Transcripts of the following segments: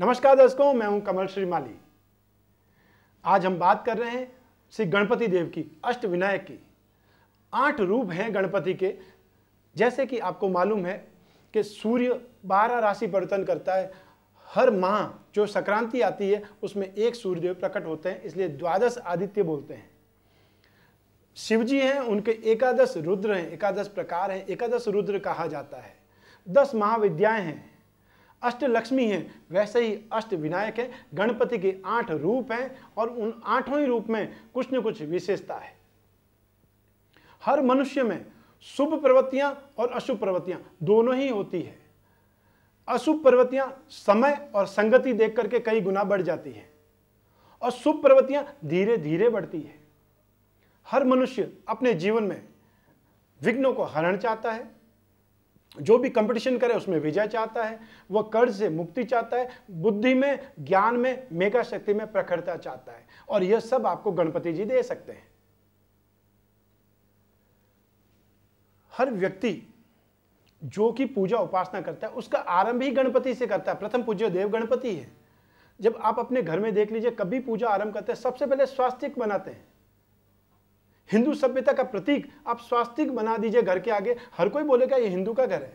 नमस्कार दर्शकों, मैं हूं कमल श्रीमाली। आज हम बात कर रहे हैं श्री गणपति देव की, अष्टविनायक की। 8 रूप हैं गणपति के। जैसे कि आपको मालूम है कि सूर्य 12 राशि परिवर्तन करता है। हर माह जो संक्रांति आती है उसमें एक सूर्यदेव प्रकट होते हैं, इसलिए द्वादश आदित्य बोलते हैं। शिव जी हैं, उनके 11 रुद्र हैं, 11 प्रकार हैं, 11 रुद्र कहा जाता है। 10 महाविद्याएं हैं, अष्ट लक्ष्मी हैं, वैसे ही अष्ट विनायक हैं। गणपति के 8 रूप हैं और उन 8 ही रूप में कुछ न कुछ विशेषता है। हर मनुष्य में शुभ प्रवृत्तियां और अशुभ प्रवृत्तियां दोनों ही होती है। अशुभ प्रवृत्तियां समय और संगति देख करके कई गुना बढ़ जाती हैं और शुभ प्रवृत्तियां धीरे धीरे बढ़ती है। हर मनुष्य अपने जीवन में विघ्नों को हरण चाहता है, जो भी कंपटीशन करे उसमें विजय चाहता है, वह कर्ज से मुक्ति चाहता है, बुद्धि में, ज्ञान में, मेगा शक्ति में प्रखरता चाहता है, और यह सब आपको गणपति जी दे सकते हैं। हर व्यक्ति जो कि पूजा उपासना करता है उसका आरंभ ही गणपति से करता है। प्रथम पूज्य देव गणपति है। जब आप अपने घर में देख लीजिए, कभी पूजा आरंभ करते हैं सबसे पहले स्वास्तिक बनाते हैं। हिंदू सभ्यता का प्रतीक आप स्वास्तिक बना दीजिए घर के आगे, हर कोई बोलेगा ये हिंदू का घर है,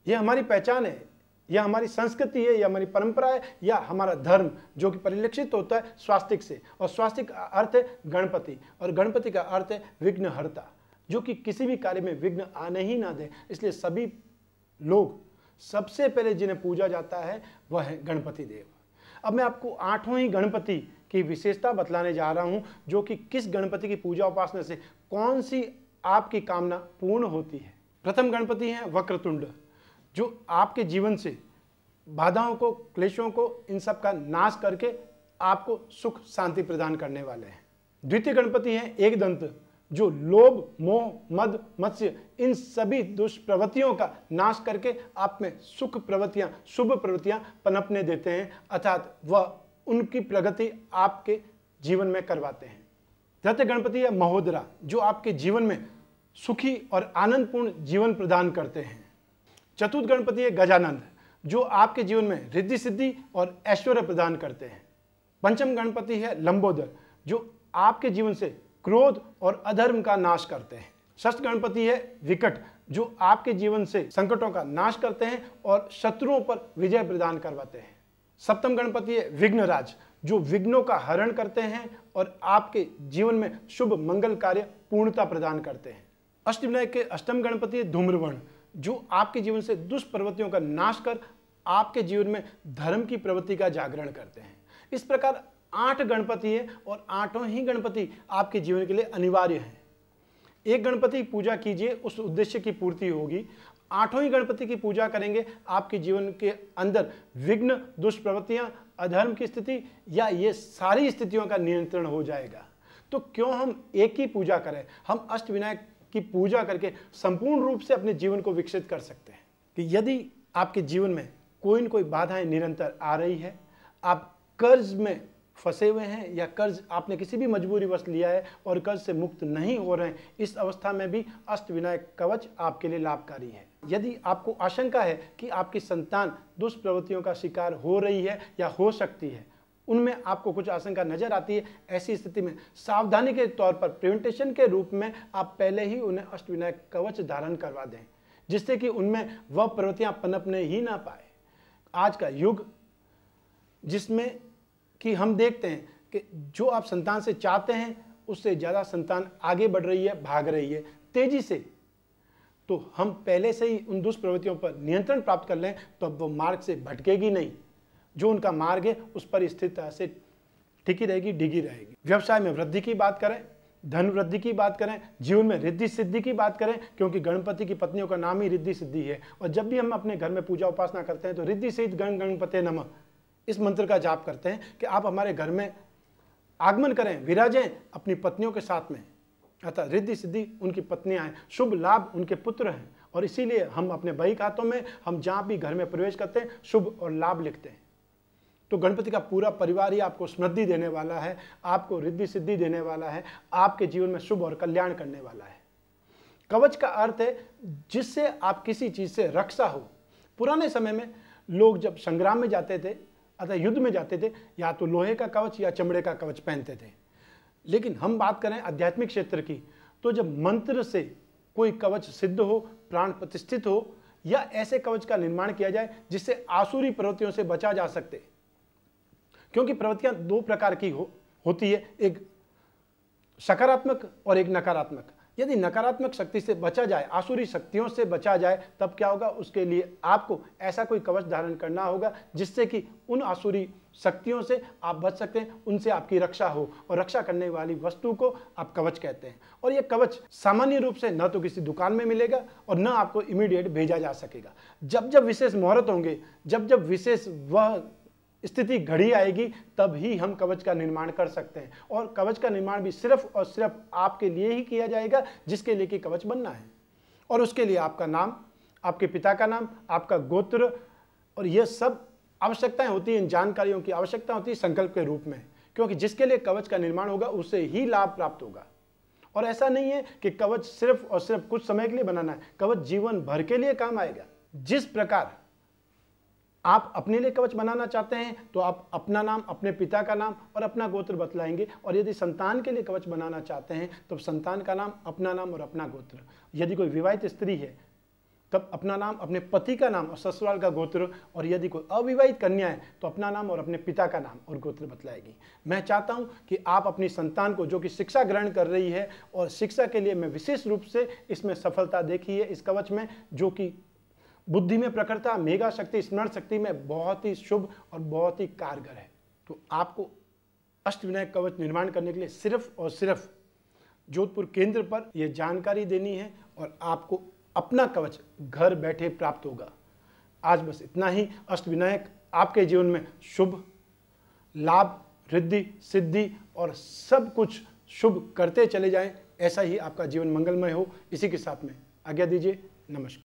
यह हमारी पहचान है, यह हमारी संस्कृति है, यह हमारी परंपरा है, या हमारा धर्म जो कि परिलक्षित होता है स्वास्तिक से। और स्वास्तिक का अर्थ है गणपति, और गणपति का अर्थ है विघ्नहर्ता, जो कि किसी भी कार्य में विघ्न आने ही ना दे। इसलिए सभी लोग सबसे पहले जिन्हें पूजा जाता है वह है गणपति देव। अब मैं आपको 8 ही गणपति की विशेषता बतलाने जा रहा हूं, जो कि किस गणपति की पूजा उपासना से कौन सी आपकी कामना पूर्ण होती है। प्रथम गणपति हैं वक्रतुंड, जो आपके जीवन से बाधाओं को, क्लेशों को, इन सब का नाश करके आपको सुख शांति प्रदान करने वाले हैं। द्वितीय गणपति हैं एकदंत, जो लोभ, मोह, मद, मत्स्य, इन सभी दुष्प्रवृत्तियों का नाश करके आप में सुख प्रवृत्तियां, शुभ प्रवृत्तियां पनपने देते हैं, अर्थात वह उनकी प्रगति आपके जीवन में करवाते हैं। तृतीय गणपति है महोदरा, जो आपके जीवन में सुखी और आनंदपूर्ण जीवन प्रदान करते हैं। चतुर्थ गणपति है गजानंद, जो आपके जीवन में रिद्धि सिद्धि और ऐश्वर्य प्रदान करते हैं। पंचम गणपति है लंबोदर, जो आपके जीवन से क्रोध और अधर्म का नाश करते हैं। षष्ठ गणपति है विकट, जो आपके जीवन से संकटों का नाश करते हैं और शत्रुओं पर विजय प्रदान करवाते हैं। सप्तम गणपति है विघ्नराज, जो विघ्नों का हरण करते हैं और आपके जीवन में शुभ मंगल कार्य पूर्णता प्रदान करते हैं। अष्टविनायक के अष्टम गणपति है धूम्रवर्ण, जो आपके जीवन से दुष्प्रवृत्तियों का नाश कर आपके जीवन में धर्म की प्रवृत्ति का जागरण करते हैं। इस प्रकार 8 गणपति है और 8 ही गणपति आपके जीवन के लिए अनिवार्य हैं। एक गणपति की पूजा कीजिए, उस उद्देश्य की पूर्ति होगी। 8 ही गणपति की पूजा करेंगे, आपके जीवन के अंदर विघ्न, दुष्प्रवृत्तियां, अधर्म की स्थिति या ये सारी स्थितियों का नियंत्रण हो जाएगा। तो क्यों हम एक ही पूजा करें? हम अष्टविनायक की पूजा करके संपूर्ण रूप से अपने जीवन को विकसित कर सकते हैं। कि यदि आपके जीवन में कोई न कोई बाधाएं निरंतर आ रही है, आप कर्ज में फंसे हुए हैं या कर्ज आपने किसी भी मजबूरीवश लिया है और कर्ज से मुक्त नहीं हो रहे हैं, इस अवस्था में भी अष्टविनायक कवच आपके लिए लाभकारी है। यदि आपको आशंका है कि आपकी संतान दुष्प्रवृत्तियों का शिकार हो रही है या हो सकती है, उनमें आपको कुछ आशंका नजर आती है, ऐसी स्थिति में सावधानी के तौर पर प्रिवेंटेशन के रूप में आप पहले ही उन्हें अष्टविनायक कवच धारण करवा दें, जिससे कि उनमें वह प्रवृत्तियां पनपने ही ना पाए। आज का युग जिसमें कि हम देखते हैं कि जो आप संतान से चाहते हैं उससे ज़्यादा संतान आगे बढ़ रही है, भाग रही है तेजी से, तो हम पहले से ही उन दुष्प्रवृत्तियों पर नियंत्रण प्राप्त कर लें तो अब वो मार्ग से भटकेगी नहीं। जो उनका मार्ग है उस पर स्थिरता से टिकी रहेगी, डिगी रहेगी। व्यवसाय में वृद्धि की बात करें, धन वृद्धि की बात करें, जीवन में रिद्धि सिद्धि की बात करें, क्योंकि गणपति की पत्नियों का नाम ही रिद्धि सिद्धि है। और जब भी हम अपने घर में पूजा उपासना करते हैं तो रिद्धि सिद्धि गण गणपते नमः इस मंत्र का जाप करते हैं कि आप हमारे घर में आगमन करें, विराजें अपनी पत्नियों के साथ में, अतः रिद्धि सिद्धि उनकी पत्नियां हैं, शुभ लाभ उनके पुत्र हैं। और इसीलिए हम अपने बही खातों में हम जहां भी घर में प्रवेश करते हैं शुभ और लाभ लिखते हैं। तो गणपति का पूरा परिवार ही आपको समृद्धि देने वाला है, आपको रिद्धि सिद्धि देने वाला है, आपके जीवन में शुभ और कल्याण करने वाला है। कवच का अर्थ है जिससे आप किसी चीज से रक्षा हो। पुराने समय में लोग जब संग्राम में जाते थे अतः युद्ध में जाते थे, या तो लोहे का कवच या चमड़े का कवच पहनते थे। लेकिन हम बात करें आध्यात्मिक क्षेत्र की, तो जब मंत्र से कोई कवच सिद्ध हो, प्राण प्रतिष्ठित हो, या ऐसे कवच का निर्माण किया जाए जिससे आसुरी प्रवृत्तियों से बचा जा सकते। क्योंकि प्रवृत्तियां दो प्रकार की होती है, एक सकारात्मक और एक नकारात्मक। यदि नकारात्मक शक्ति से बचा जाए, आसुरी शक्तियों से बचा जाए, तब क्या होगा, उसके लिए आपको ऐसा कोई कवच धारण करना होगा जिससे कि उन आसुरी शक्तियों से आप बच सकते हैं, उनसे आपकी रक्षा हो, और रक्षा करने वाली वस्तु को आप कवच कहते हैं। और यह कवच सामान्य रूप से न तो किसी दुकान में मिलेगा और न आपको इमीडिएट भेजा जा सकेगा। जब जब विशेष मुहूर्त होंगे, जब जब विशेष वह स्थिति घड़ी आएगी, तब ही हम कवच का निर्माण कर सकते हैं। और कवच का निर्माण भी सिर्फ और सिर्फ आपके लिए ही किया जाएगा जिसके लिए कि कवच बनना है। और उसके लिए आपका नाम, आपके पिता का नाम, आपका गोत्र, और यह सब आवश्यकताएं होती हैं, इन जानकारियों की आवश्यकता होती है संकल्प के रूप में। क्योंकि जिसके लिए कवच का निर्माण होगा उसे ही लाभ प्राप्त होगा। और ऐसा नहीं है कि कवच सिर्फ और सिर्फ कुछ समय के लिए बनाना है, कवच जीवन भर के लिए काम आएगा। जिस प्रकार आप अपने लिए कवच बनाना चाहते हैं तो आप अपना नाम, अपने पिता का नाम और अपना गोत्र बतलाएंगे। और यदि संतान के लिए कवच बनाना चाहते हैं तो संतान का नाम, अपना नाम और अपना गोत्र। यदि कोई विवाहित स्त्री है तब अपना नाम, अपने पति का नाम और ससुराल का गोत्र। और यदि कोई अविवाहित कन्या है तो अपना नाम और अपने पिता का नाम और गोत्र बतलाएगी। मैं चाहता हूं कि आप अपनी संतान को, जो कि शिक्षा ग्रहण कर रही है, और शिक्षा के लिए मैं विशेष रूप से इसमें सफलता देखी है इस कवच में, जो कि बुद्धि में प्रखरता, मेगा शक्ति, स्मरण शक्ति में बहुत ही शुभ और बहुत ही कारगर है। तो आपको अष्टविनायक कवच निर्माण करने के लिए सिर्फ और सिर्फ जोधपुर केंद्र पर यह जानकारी देनी है और आपको अपना कवच घर बैठे प्राप्त होगा। आज बस इतना ही। अष्टविनायक आपके जीवन में शुभ, लाभ, रिद्धि, सिद्धि और सब कुछ शुभ करते चले जाएं। ऐसा ही आपका जीवन मंगलमय हो। इसी के साथ में आज्ञा दीजिए। नमस्कार।